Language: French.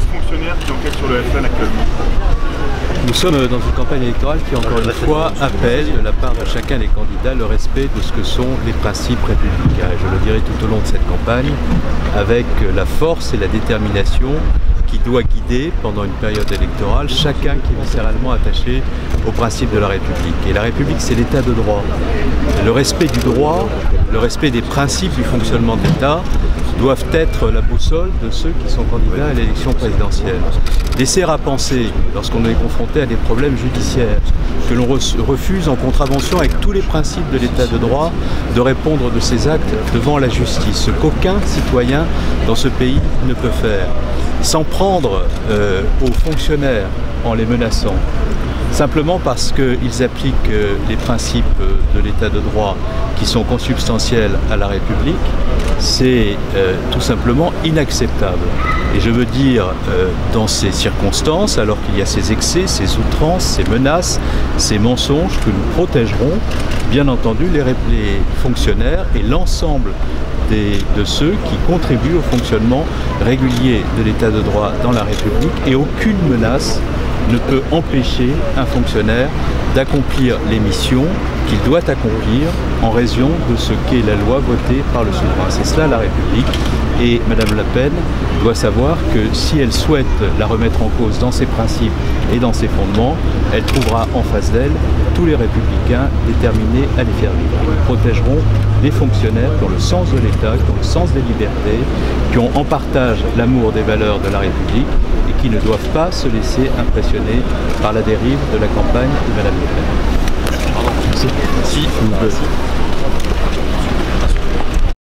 de fonctionnaires qui enquêtent sur le FN actuellement? Nous sommes dans une campagne électorale qui, encore une fois, appelle de la part de chacun des candidats le respect de ce que sont les principes républicains. Et je le dirai tout au long de cette campagne, avec la force et la détermination qui doit guider pendant une période électorale chacun qui est viscéralement attaché aux principes de la République. Et la République, c'est l'état de droit. Le respect du droit, le respect des principes du fonctionnement de l'État doivent être la boussole de ceux qui sont candidats à l'élection présidentielle. Laisser à penser, lorsqu'on est confronté à des problèmes judiciaires, que l'on refuse en contravention avec tous les principes de l'état de droit de répondre de ses actes devant la justice, ce qu'aucun citoyen dans ce pays ne peut faire. S'en prendre aux fonctionnaires en les menaçant, simplement parce qu'ils appliquent les principes de l'état de droit qui sont consubstantiels à la République, c'est tout simplement inacceptable. Et je veux dire, dans ces circonstances, alors qu'il y a ces excès, ces outrances, ces menaces, ces mensonges, que nous protégerons, bien entendu, les fonctionnaires et l'ensemble de ceux qui contribuent au fonctionnement régulier de l'état de droit dans la République, et aucune menace ne peut empêcher un fonctionnaire d'accomplir les missions qu'il doit accomplir en raison de ce qu'est la loi votée par le souverain. C'est cela la République, et Mme Le Pen doit savoir que si elle souhaite la remettre en cause dans ses principes et dans ses fondements, elle trouvera en face d'elle tous les républicains déterminés à les faire vivre. Nous protégerons les fonctionnaires qui ont le sens de l'État, qui ont le sens des libertés, qui ont en partage l'amour des valeurs de la République et qui ne doivent pas se laisser impressionner par la dérive de la campagne de Mme Le Pen. Merci.